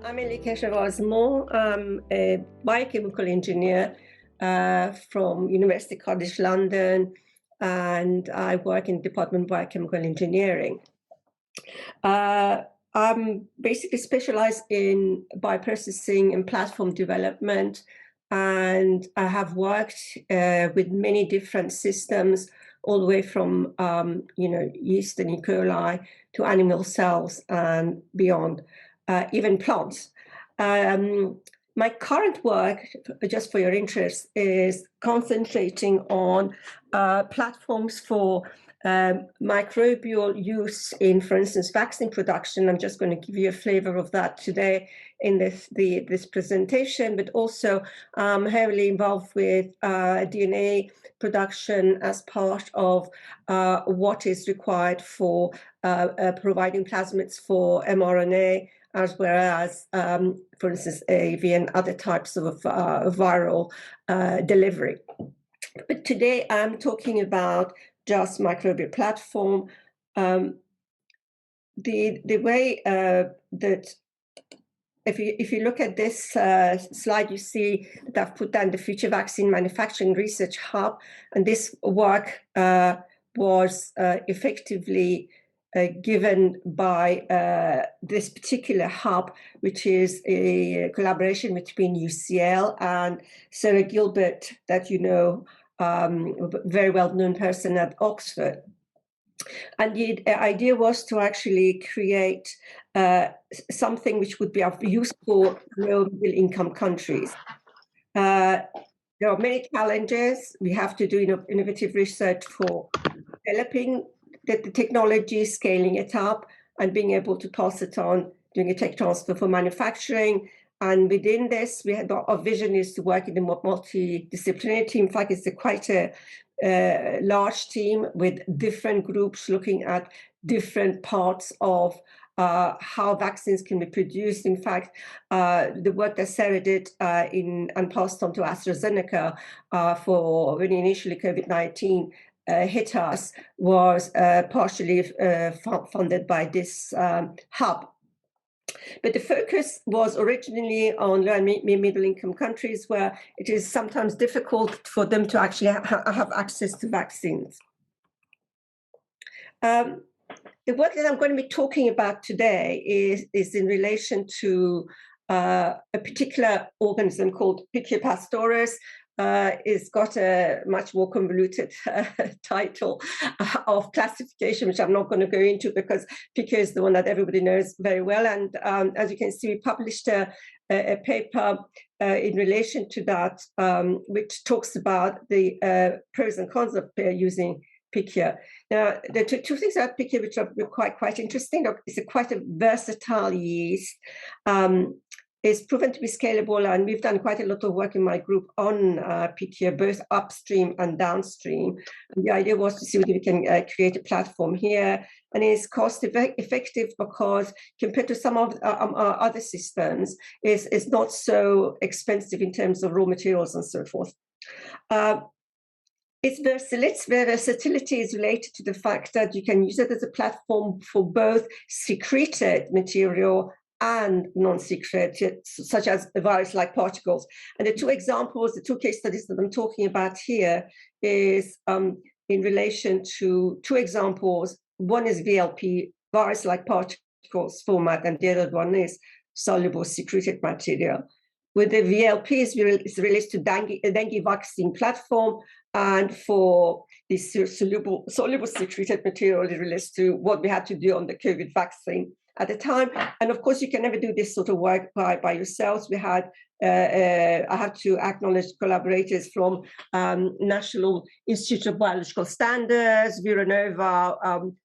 I'm Eli Keshavarz-Moore. I'm a biochemical engineer from University College London, and I work in the Department of Biochemical Engineering. I'm basically specialized in bioprocessing and platform development, and I have worked with many different systems, all the way from yeast and E. coli to animal cells and beyond, even plants. My current work, just for your interest, is concentrating on platforms for microbial use in, for instance, vaccine production. I'm just going to give you a flavor of that today in this presentation, but also heavily involved with DNA production as part of what is required for providing plasmids for mRNA, as well as, for instance, AAV and other types of viral delivery. But today I'm talking about just microbial platform. The way that if you look at this slide, you see that I've put down the Future Vaccine Manufacturing Research Hub, and this work was effectively given by this particular hub, which is a collaboration between UCL and Sarah Gilbert, that you know, a very well-known person at Oxford. And the idea was to actually create something which would be of use for low middle-income countries. There are many challenges. We have to do innovative research for developing the technology, scaling it up, and being able to pass it on, doing a tech transfer for manufacturing. And within this, we had our vision is to work in a multidisciplinary team. In fact, it's quite a large team with different groups looking at different parts of how vaccines can be produced. In fact, the work that Sarah did and passed on to AstraZeneca for when initially COVID-19 hit us was partially funded by this hub. But the focus was originally on low and middle-income countries, where it is sometimes difficult for them to actually have access to vaccines. The work that I'm going to be talking about today is in relation to a particular organism called Pichia pastoris. It's got a much more convoluted title of classification, which I'm not going to go into because Pichia is the one that everybody knows very well. And as you can see, we published a paper in relation to that, which talks about the pros and cons of using Pichia. Now, the two things about Pichia which are quite interesting. It's quite a versatile yeast. Is proven to be scalable, and we've done quite a lot of work in my group on Pichia, both upstream and downstream. And the idea was to see whether we can create a platform here, and it's cost effective because compared to some of our other systems, is not so expensive in terms of raw materials and so forth. Its versatility is related to the fact that you can use it as a platform for both secreted material and non-secreted, such as virus-like particles. And the two examples, the two case studies that I'm talking about here is in relation to two examples. One is VLP, virus-like particles format, and the other one is soluble secreted material. With the VLPs, it relates to dengue vaccine platform, and for the soluble secreted material, it relates to what we had to do on the COVID vaccine at the time. And of course, you can never do this sort of work by yourselves. We had, I have to acknowledge collaborators from National Institute of Biological Standards, Viranova,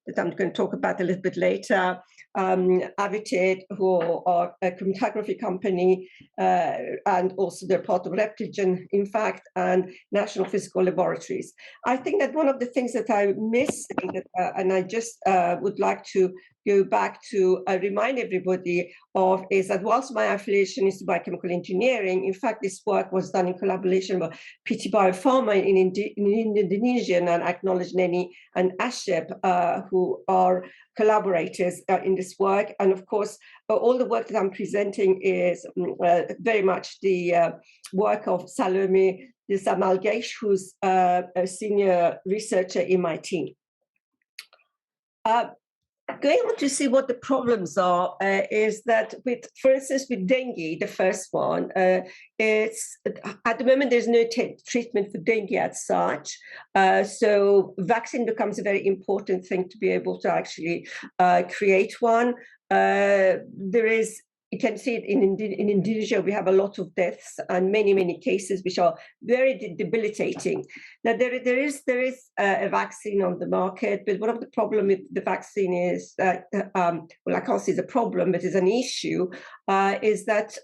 that I'm going to talk about a little bit later, Avited, who are a chromatography company, and also they're part of Repligen, in fact, and National Physical Laboratories. I think that one of the things that I miss, and I just would like to go back to remind everybody of, is that whilst my affiliation is to biochemical engineering, in fact, this work was done in collaboration with PT Biopharma in Indonesia, and I acknowledge Neni and Ashep, who who are collaborators in this work. And of course, all the work that I'm presenting is very much the work of Salome Desamalgesh, who's a senior researcher in my team. Going on to see what the problems are is that for instance, with dengue, the first one, it's at the moment there's no treatment for dengue as such. So vaccine becomes a very important thing to be able to actually create one. You can see it in Indonesia, we have a lot of deaths and many cases which are very debilitating. Now, there is a vaccine on the market, but one of the problems with the vaccine is that, well, I can't say it's a problem, but it's an issue, is that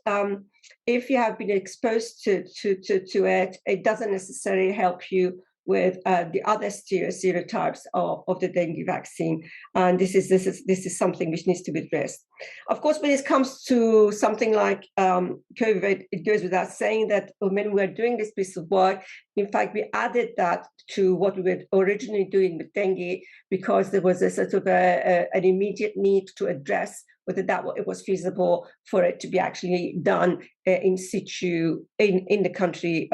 if you have been exposed to it, it doesn't necessarily help you with the other serotypes of the dengue vaccine, and this is something which needs to be addressed. Of course, when it comes to something like COVID, it goes without saying that when we were doing this piece of work, in fact, we added that to what we were originally doing with dengue because there was a sort of an immediate need to address whether it was feasible for it to be actually done in situ in the country,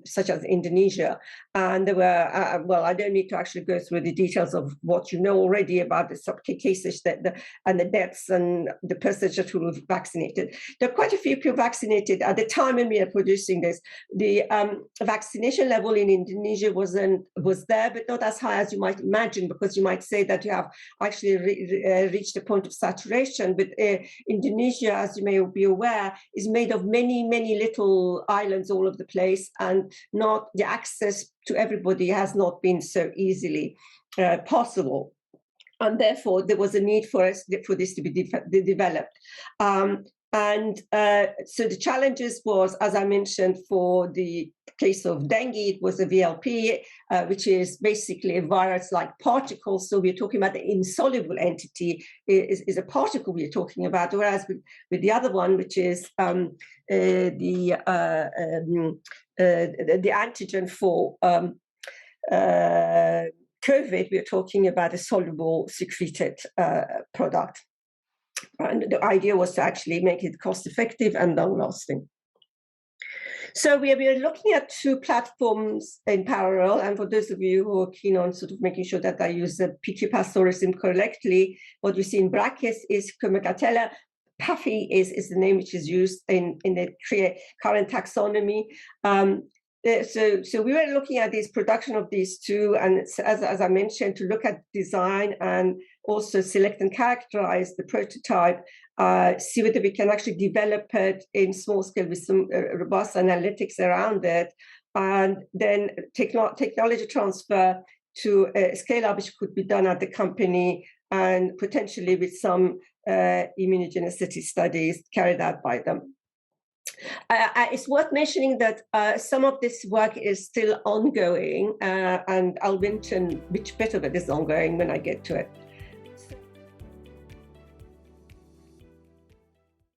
such as Indonesia. And there were, well, I don't need to actually go through the details of what you know already about the cases and the deaths and the percentage who were vaccinated. There are quite a few people vaccinated. At the time when we are producing this, the vaccination level in Indonesia was there, but not as high as you might imagine, because you might say that you have actually reached a point of saturation. But Indonesia, as you may be aware, is made of many little islands all over the place, and not the access to everybody has not been so easily possible. And therefore, there was a need for this to be developed. So the challenges was, as I mentioned, for the case of dengue, it was a VLP, which is basically a virus-like particle. So we're talking about the insoluble entity is a particle we're talking about, whereas with the other one, which is the antigen for COVID, we're talking about a soluble secreted product. And the idea was to actually make it cost-effective and long-lasting. So we are looking at two platforms in parallel. And for those of you who are keen on sort of making sure that I use the PQ Pastorism correctly, what you see in brackets is Comicatella. PAFI is the name which is used in the current taxonomy. So we were looking at this production of these two, and as I mentioned, to look at design and also select and characterize the prototype, see whether we can actually develop it in small scale with some robust analytics around it, and then technology transfer to scale up, which could be done at the company, and potentially with some immunogenicity studies carried out by them. It's worth mentioning that some of this work is still ongoing, and I'll mention which bit of it is ongoing when I get to it.